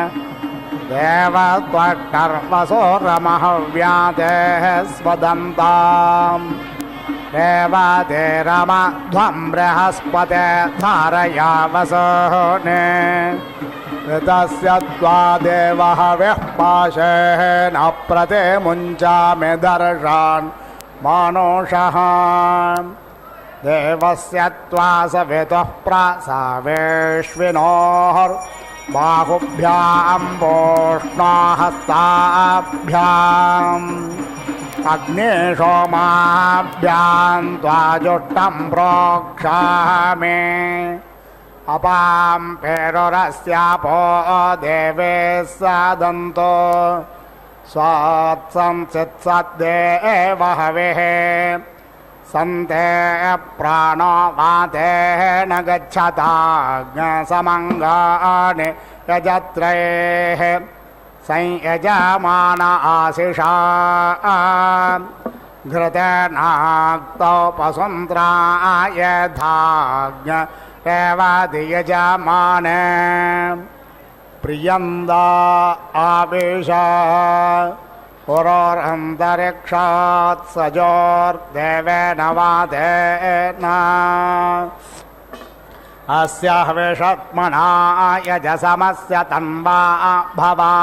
देवत्वष्टर्वसोरमहव्यादेः स्वदन्ताम् देवादेरमध्वं बृहस्पते धारयावसोने ऋतस्य त्वा देवः विःपाशेन प्रते मुञ्चामि दर्शान् मानुषः देवस्य त्वा सवितुः प्रासावेश्विनोर्बाहुभ्यां वोष्णोहस्ताभ्याम् अग्निशोमाभ्यां त्वा जुष्टं प्रोक्षामि अपां पेरुरस्यापो देवे सदन्तो स्वात्संसित्सद्देव हविः सन्ते प्राणो वातेन गच्छताग्नसमङ्गानि यजत्रैः संयजमान आशिषा घृतेनाक्तौ पसुन्द्राय धाज्ञ रेवाधियजमाने प्रियन्दा आवेश पुरोरन्तरिक्षात् सजोर्देवेन वादेन अस्याः विषत्मना यजसमस्य तन्वा भवा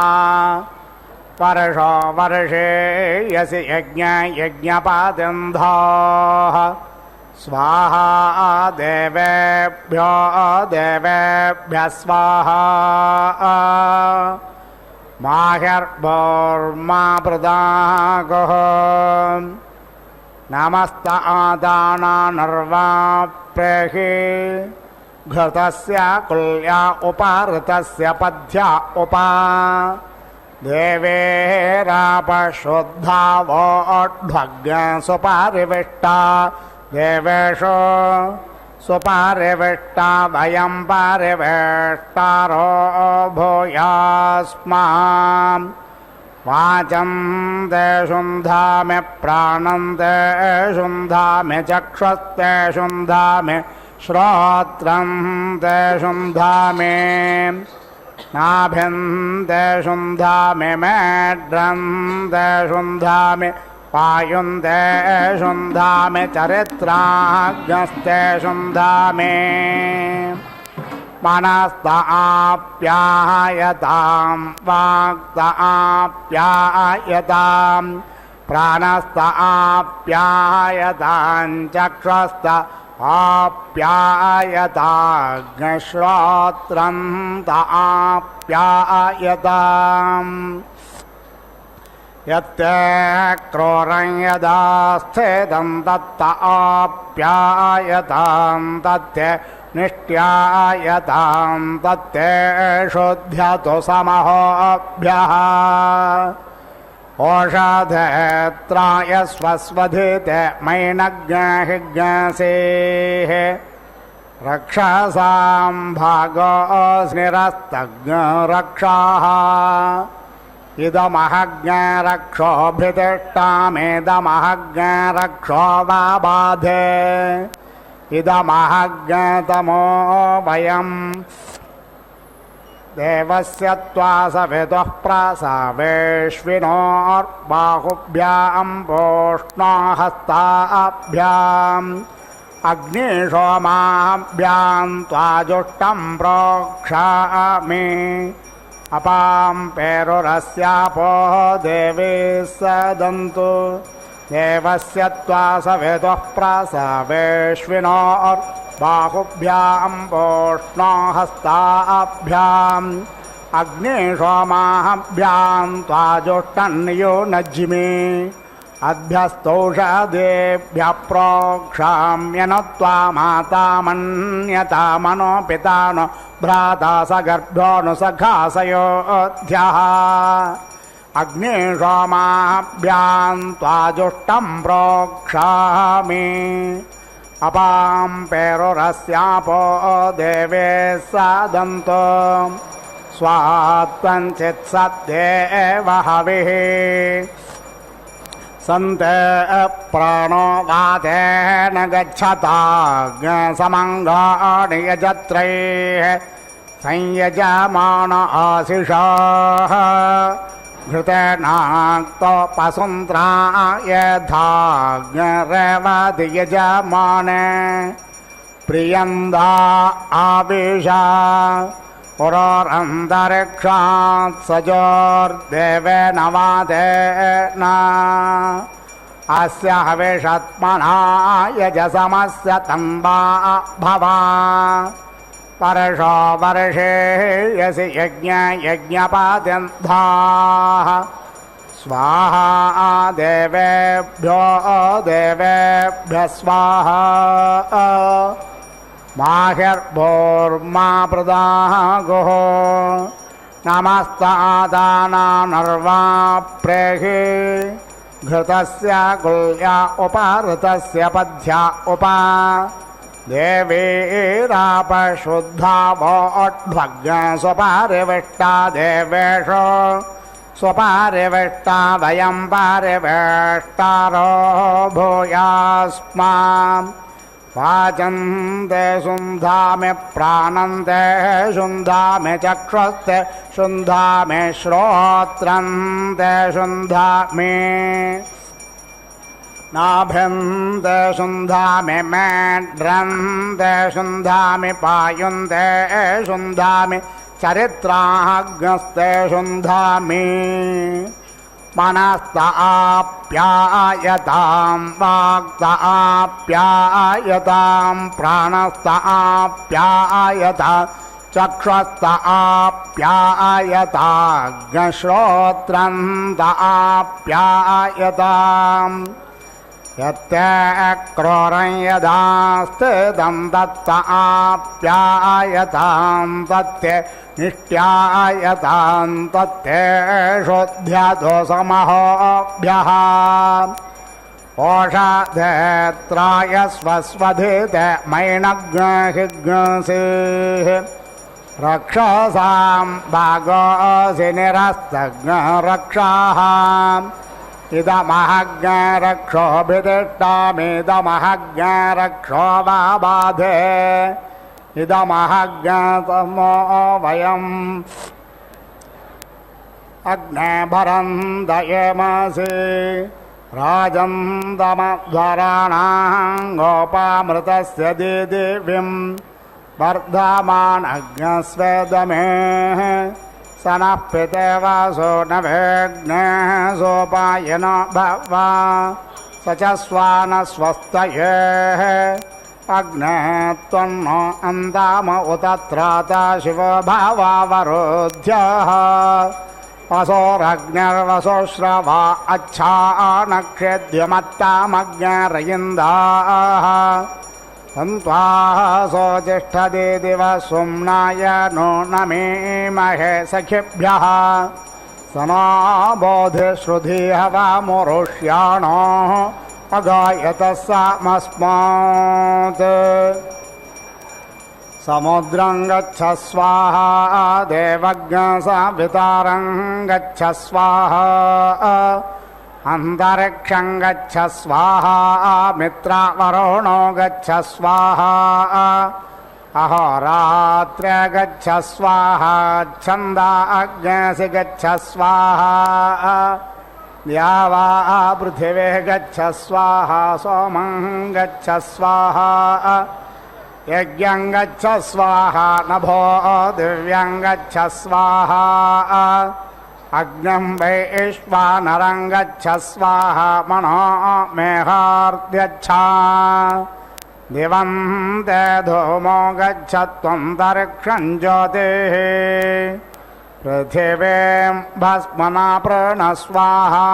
वर्षो वर्षे यसि यज्ञपादिन्धाः स्वाहा देवेभ्यो देवेभ्यः स्वाहा माह्यर्भोर्मा प्रदागः नमस्त आदानानर्वाप्रेहि घृतस्य कुल्या उपाऋतस्य पद्या उपा देवेरापशुद्धावोढ्वग् सुपारिविष्टा देवेषु सुपारिविष्टा वयं पारिवेष्टारो भूयास्मान् वाचं ते शुन्धामि प्राणं ते शुन्धामि चक्षुस्ते शुन्धामि श्रोत्रं ते शुन्धामि नाभिं ते शुन्धामि मेढ्रं ते शुन्धामि वायुं ते शुन्धामि चरित्राग्नस्ते शुन्धामि मनस्त आप्यायतां वाक्त आप्यायतां प्राणस्त आप्यायतां चक्षुस्त आप्यायताग्निश्रोत्रं त आप्यायताम् यत्ते क्रोरं यदा स्थितं तत्त आप्यायतां तत्ते निष्ट्यायतां तत्ते शुध्यतु समहोऽभ्यः ओषधेत्राय स्वस्वधिते मैनज्ञहिज्ञसेः रक्षसां भागोऽस्निरस्तज्ञरक्षाः इदमहज्ञरक्षोऽभितिष्ठामेदमहज्ञरक्षो वा बाधे इदमहज्ञतमो वयम् देवस्य त्वा सवितुः प्रसवेश्विनोर्बाहुभ्यां पोष्णोहस्ताभ्याम् अग्निशोमाभ्यां त्वाजुष्टं प्रोक्षामि अपां पेरुरस्यापो देवी सदन्तु देवस्य त्वा सवितुः प्रसवेश्विनोर्बाहुभ्यां पोष्णोहस्ताभ्याम् अग्निशोमाभ्यां त्वाजुष्टन्यो नज्जिमे अभ्यस्तौषधेभ्यः प्रोक्षाम्यनु त्वा माता मन्यता मनो पिता नो भ्राता सगर्भो नु सखासयोध्यः अग्निशोमाभ्यां त्वाजुष्टं प्रोक्षामि अपां पेरुरस्यापो देवे सदन्तो स्वात्तञ्चित्सद्देव हविः सन्ते प्राणो वातेन गच्छताग्निसमङ्गानि यजत्रैः संयजमान आशिषाः घृतेनाक्तोपसुन्त्रा यथाग्निरेवति यजमाने प्रियन्दा आविशा पुरोरन्तरिक्षात् सजोर्देवेन वादेन अस्य हविषत्मना यजसमस्य तम्बा भवा वर्षो वर्षे यसि यज्ञपाद्यन्धाः स्वाहा देवेभ्यो देवेभ्यः स्वाहा माहिर्भोर्मा प्रदागुः नमस्तादानानर्वा प्रेहि घृतस्य कुल्या उपाहृतस्य पथ्या उपा देवीरापशुद्धा वोढ्भग्न स्वपारिविष्टा देवेषु स्वपारिविष्टा वयं पारिवेष्टारो भूयास्मान् वाचं ते शुन्धामि प्राणं ते शुन्धामि चक्षुस्ते शुन्धामि श्रोत्रं ते शुन्धामि नाभिं ते शुन्धामि मेढ्रं ते शुन्धामि पायुं ते शुन्धामि चरित्राग्नस्ते शुन्धामि मनस्त आप्यायतां वाक्त आप्यायतां प्राणस्त आप्यायतां चक्षुस्त आप्यायताग्निश्रोत्रं त आप्यायताम् यत्ते क्रोरं यदा स्थितं तत्त आप्यायतां तत्ते निष्ट्यायतां तत्ते शुध्यतो समहोऽभ्यः ओषधेत्राय स्वस्वधिते मैनज्ञहिज्ञसेः रक्षसां भागोऽसि निरस्तज्ञरक्षाः इदमहज्ञरक्षोऽभितिष्ठामिदमहज्ञरक्षो वा बाधे इदमहज्ञतमो वयम् अग्ने भरन्दयमसि राजन्दमध्वराणां गोपामृतस्य दिदिव्यं वर्धमानज्ञस्वेदमे स नः पितेवासो न वेग्नेः सोपायनो भवा स च स्वानस्वस्तयेः अग्नेः त्वन्नो अन्ताम उत त्राता शिवो भावावरोध्यः वसोरग्निर्वसोश्रवा अच्छा नक्षेद्यमत्तामज्ञरयिन्दाः सन्त्वासो तिष्ठति दिवः सुम्नाय नो नमीमहे सखिभ्यः स नो बोधिश्रुधी हवामुरुष्याणो अगायतः सामस्मात् समुद्रं गच्छ स्वाहा देवज्ञसावितारं गच्छ स्वाहा अन्तरिक्षं गच्छ स्वाहा मित्रावरुणो गच्छ स्वाहा अहोरात्रे गच्छ स्वाहा छन्दाग्नेऽसि गच्छ स्वाहा द्यावा पृथिवे गच्छ स्वाहा सोमं गच्छ स्वाहा यज्ञं गच्छ स्वाहा नभो दिव्यं गच्छ स्वाहा अग्नं वैश्वानरं गच्छ स्वाहा मनो मेहार्द्यच्छा दिवं ते धूमो गच्छ त्वन्तरिक्षं ज्योतिः पृथिवीं भस्मना प्रणस्वाहा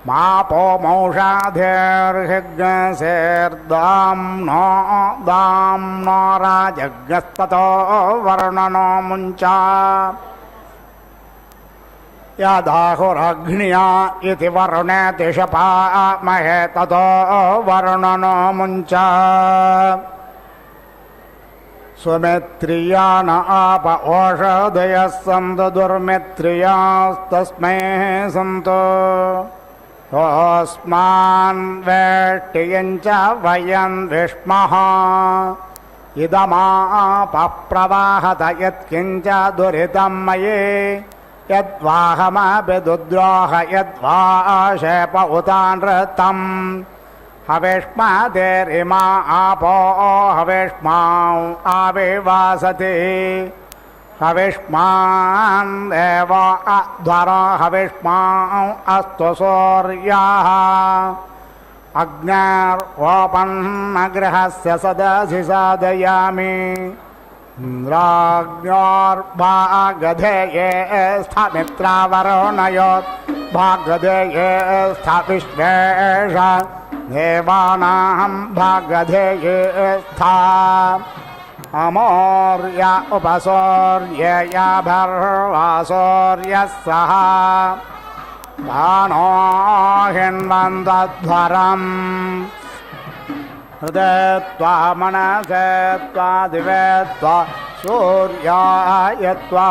मापो मौषाधिर्हिग्सेर्दाम्नो दाम्नो राजज्ञस्ततो वर्णनो मुञ्चा यदाहुरग्न्या इति वरुणेति शपामहे ततो वर्णनो मुञ्चा सुमित्रियान आप ओषधयः सन्तु दुर्मित्रियास्तस्मै सन्तु तस्मान् वेष्टियं च वयं विष्मः इदमापः प्रवाहत यत्किञ्च दुरितं मयि यद्वाहमपि दुद्रोह यद्वा शेप उतानृतम् हविष्मादेरिमा आपो हविष्मां आविवासति हविष्मान् देव अध्वर हविष्मां अस्तु सूर्याः अग्निर्वोपन्नगृहस्य सदसि साधयामि इन्द्राग्न्योर्भागधेये स्थामित्रावरुणयोर्भागधेये स्थापिष्वेष देवानां भागधेये स्था अमौर्य उपसौर्ययाभर्वासौर्यः सह भानो हिन्वन्तध्वरम् हृदय त्वा मनसे त्वा दिवे त्वा सूर्याय त्वा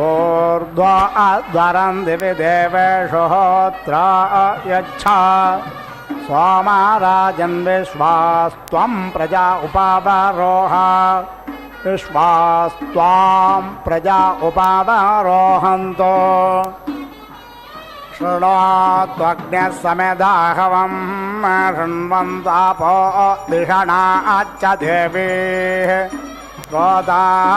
ऊर्ध्वा अध्वरं दिवि देवेषु होत्रायच्छा सोमराजन् विश्वास्त्वं प्रजा उपावरोह विश्वास्त्वां प्रजा उपावरोहन्तो शृणोत्वग्न्यः समेदाहवं शृण्वन्तापो धिषणाच्च देवीः गोदाग्रावाणो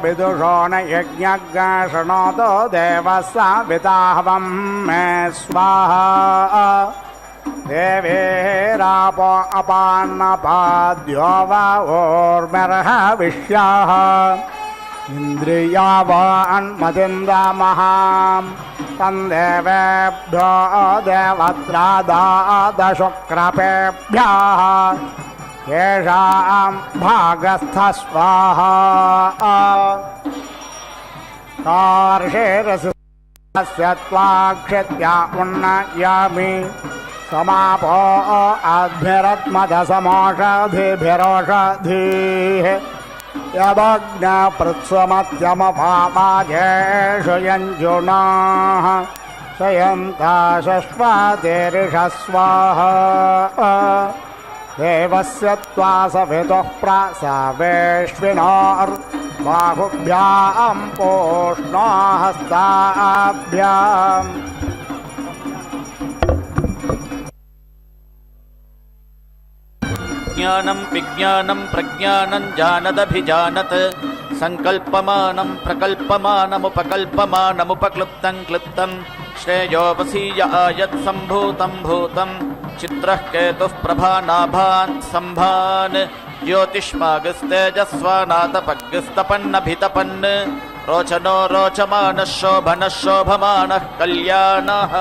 विदुषो न यज्ञज्ञ शृणोतो देवः साविताहवं मे स्वाहा देवीरापो अपान्नपाद्यो वा ऊर्मिर्हविष्याः इन्द्रियावान्मतिन्दमहां तन्देवेभ्यो देवत्रादादशुक्रपेभ्यः येषां भागस्थस्वाहा कार्षेरस्य त्वाक्षित्या उन्नयामि समापो आद्भिरत्मजसमोषधिभिरोषधीः यदग्नपृत्समत्यमपामाजेषु यञ्जुनाः शयन्ता शश्वातिरिषः स्वाहा देवस्य त्वा सवितुः प्रसवेश्विनोर्बाहुभ्यां पूष्णो हस्ताभ्याम् ज्ञानं विज्ञानं प्रज्ञानं जानदभिजानत् संकल्पमानं प्रकल्पमानमुपकल्पमानमुपक्लुप्तं क्लुप्तं श्रेयो वसीय आयत् सम्भूतं भूतं चित्रः केतुः प्रभानाभान् सम्भान् ज्योतिष्मागस्तेजस्वानातपग्स्तपन्नभितपन् रोचनो रोचमानः शोभनः शोभमानः कल्याणः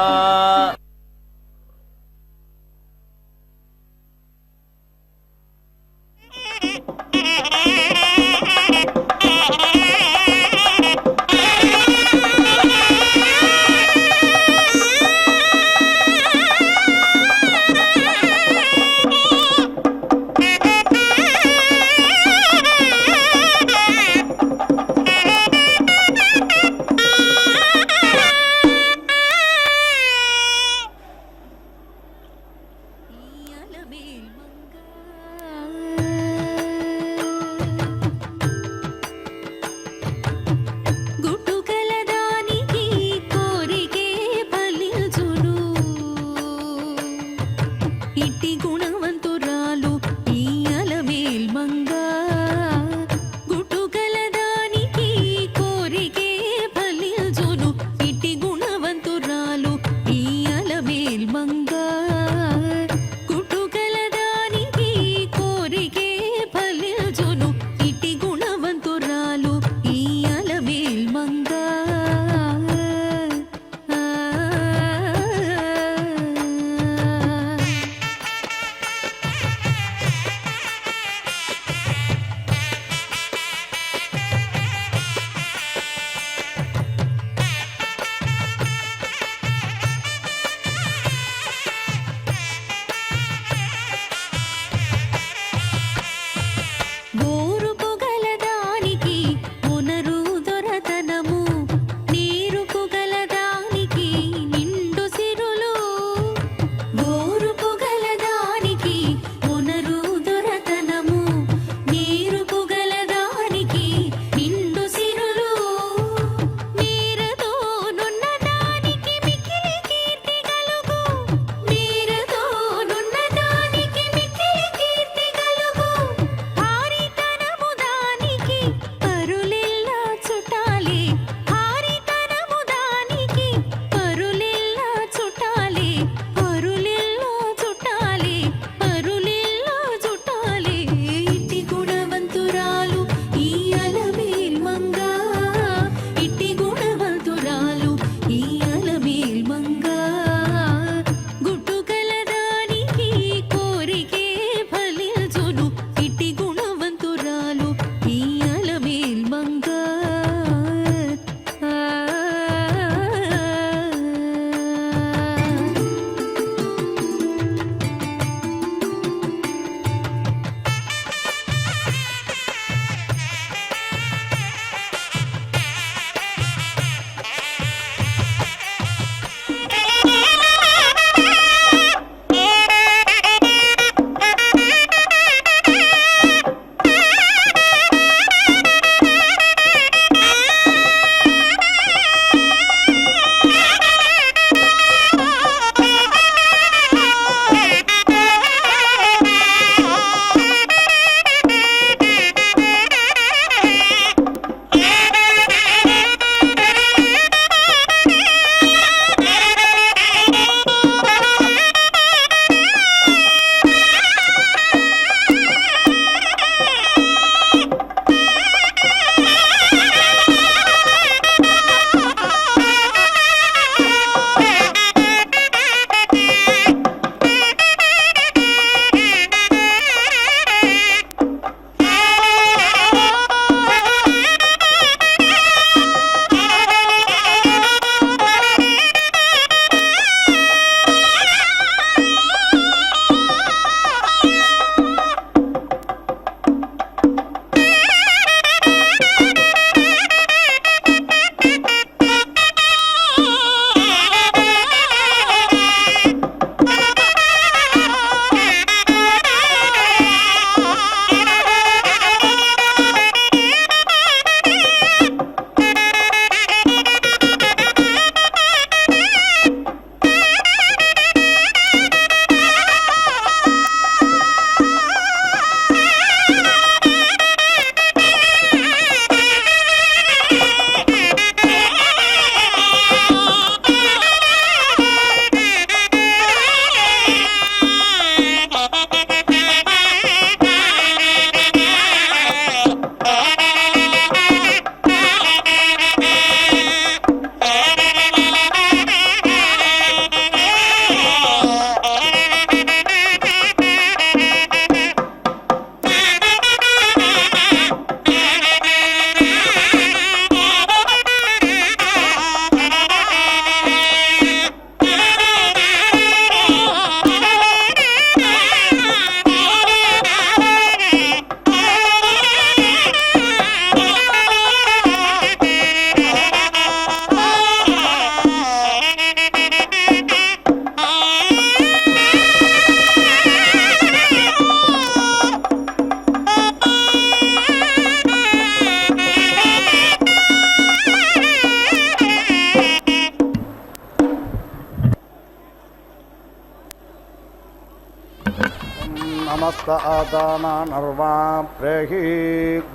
नमस्तादानर्वा प्रेहि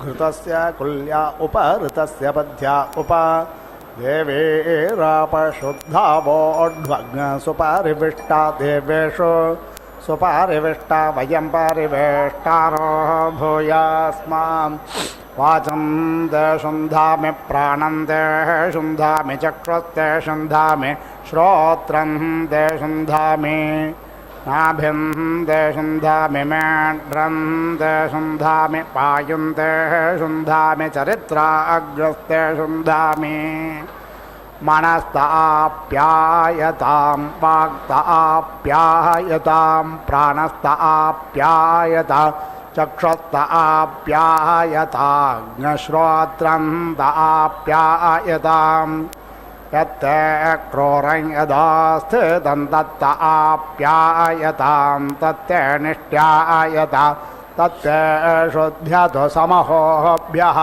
घृतस्य कुल्या उपहृतस्य पद्या उप देवेरापशुद्धावोढ्वग्न सुपारिविष्टा देवेषु सुपारिविष्टा वयं परिवेष्टारो भूयास्मां वाचं ते शुन्धामि प्राणं ते शुन्धामि चक्षुस्ते शुन्धामि श्रोत्रं ते शुन्धामि नाभिं ते शुन्धामि मेढ्रं ते शुन्धामि पायुं ते शुन्धामि चरित्राग्रस्ते शुन्धामि मनस्ताप्यायतां वाक्ताप्यायतां प्राणस्ताप्यायता चक्षुस्ताप्यायताग्नश्रोत्रं ताप्यायतां यत्ते क्रोरं यदा स्थितं तत्ताप्यायतां तत्ते निष्ट्यायता तत्ते शुद्ध्यतु समहोभ्यः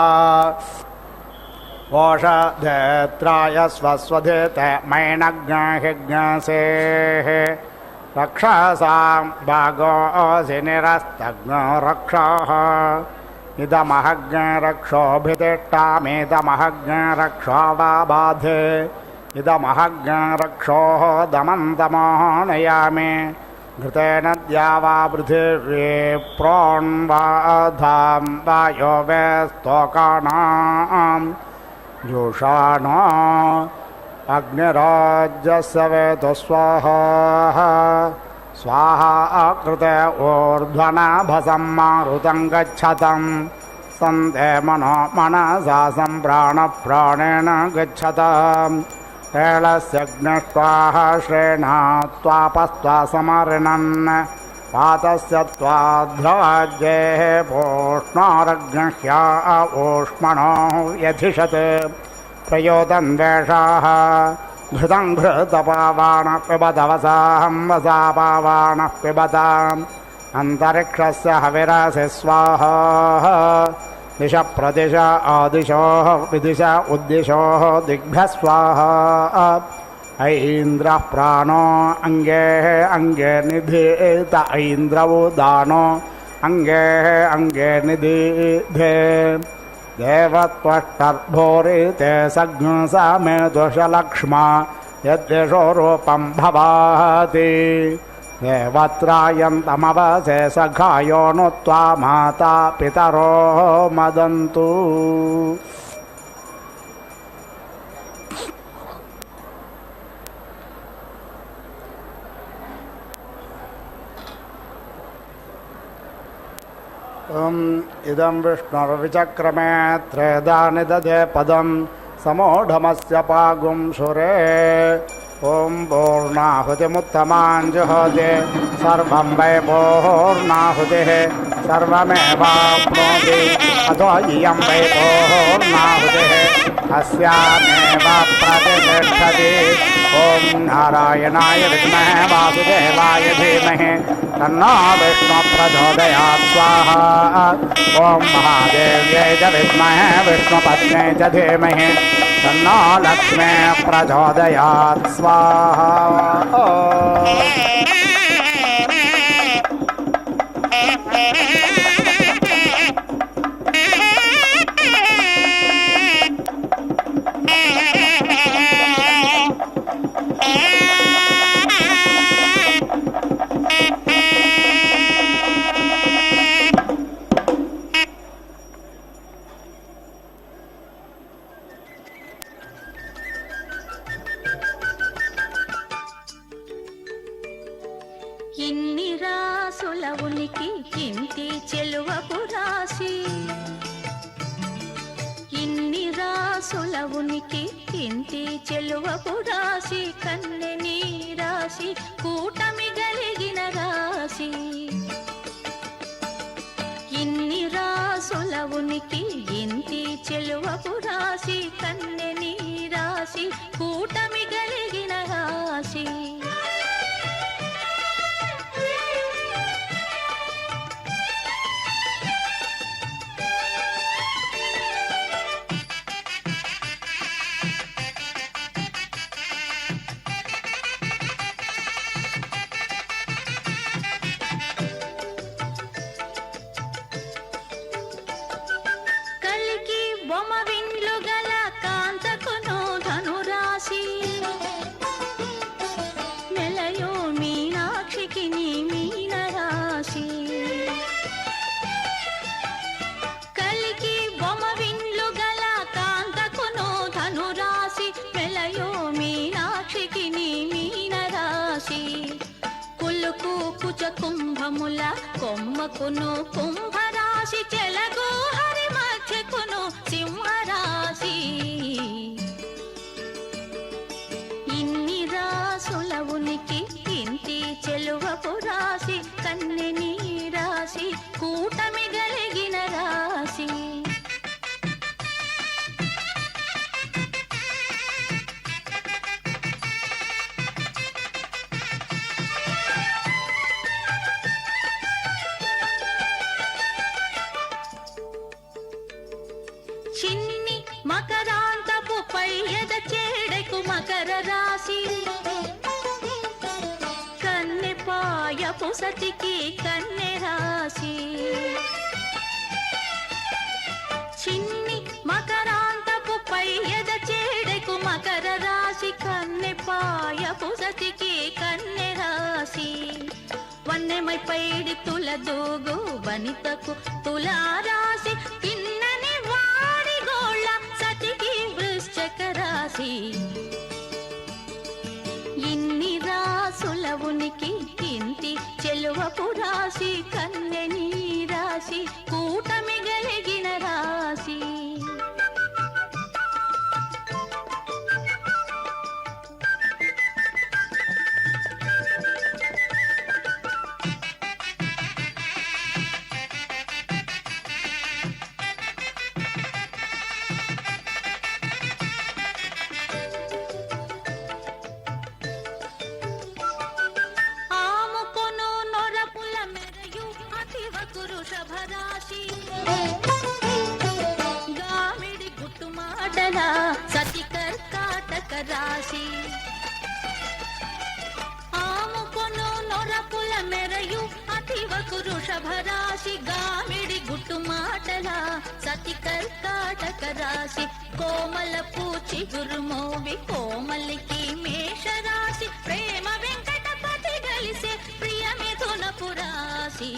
ओषधेत्राय स्वस्वधेते मैनग्नहिग्नसेः रक्षसां भागोऽसि निरस्तग्नो रक्षः इदमहग्नरक्षोऽभितिष्ठामिदमहग्नरक्षो वा बाधे इदमहग्नरक्षोः दमं दमोहनयामि घृतेन द्यावा पृथिवी प्रोण्वाधां वायो वेस्तोकानां जुषाणो अग्निराज्यस्य वेतु स्वाहा स्वाहा कृते ऊर्ध्वनाभसं मारुतं गच्छतं सन्ते मनो मनसा सम्प्राणप्राणेन गच्छताम् हेळस्यग्नस्त्वाहा श्रेणात्वापस्त्वा समर्णन् पातस्य त्वाध्राज्येः पोष्णारग्नह्या ऊष्मणो यथिषत् प्रयोतन्वेषाः घृतं घृतपावाणः पिबतवसाहं वसापावाणः पिबताम् अन्तरिक्षस्य हविरसि स्वाहा दिश प्रदिश आदिशो विदिश उद्दिशो दिग्भ्यः स्वाहा ऐन्द्रः प्राणो अङ्गे अङ्गे निधीत ऐन्द्रवोदानो अङ्गे अङ्गे निदीधे देवत्वष्टर्भोरिते सज्ञसा मे दोषलक्ष्मा यद्यशो रूपं भवाति देवत्रायन्तमवसे सखायो नु त्वा माता पितरो मदन्तु इदं विष्णुर्विचक्रमे त्रेधा निदधे पदं समोढमस्य पागुं सुरे ॐ पूर्णाहुतिमुत्तमां जुहोति सर्वं वै पूर्णाहुतिः सर्वमेवाप्नोति अथो इयं वै पूर्णाहुतिः अस्यामेव प्रतिष्ठति ॐ नारायणाय विद्महे वासुदेवाय धीमहि तन्नो विष्णु प्रचोदयात् स्वाहा ॐ महादेव्यै च विद्महे विष्णुपत्न्यै च धीमहि तन्नो लक्ष्मी प्रचोदयात् स्वाहा ఇన్నిరాసులవునికి ఇంటి చెలువపు రాశి ఇన్నిరాసులవునికి ఇంటి చెలువపు రాశి కన్నెని రాశి కూటమి గలిగిన రాశి ఇన్నిరాసులవునికి ఇంటి చెలువపు రాశి కన్నెని రాశి కూటమి గలిగిన రాశి కుచ కుంభముల కొమ్మకును కుంభరాశి చెలగు హరి మధ్యకును సింహరాశి. ఇన్ని రాసుల ఉనికి ఇంటి చెలువపు రాశి కన్నె నీ రాశి కూటమి గలిగిన రాశి. చిన్ని మకరాంతపు పయ్యద చేడకు మకర రాశి కన్నె పాయపు సతికి కన్నె రాశి. చిన్ని మకరాంతపు పయ్యద చేడకు మకర రాశి కన్నె పాయపు సతికి కన్నె రాశి. వన్నెమై పైడి తుల దూగు వనితకు తులారాశి కిన్నని వాడి గోళ్ళ సతికి వృశ్చక రాశి. ఇన్ని రాసుల ఉనికి ఇంటి చెలువపు రాశి కన్నె నీ రాశి కూటమి గలిగిన రాశి. ఆముకొను నొరపుల మెరయు అతివకు వృషభరాశి గామిడి గుట్టు మాటల సతి కర్కాటక రాశి. ఆముకొను నొరపుల మెరయు అతివకు వృషభరాశి గామిడి గుట్టు మాటల సతి కర్కాటక రాశి. కోమల పూచి గురుమోవి కోమలికి మేషరాశి ప్రేమ వెంకటపతి గలిసే ప్రియ మిథునపు రాశి.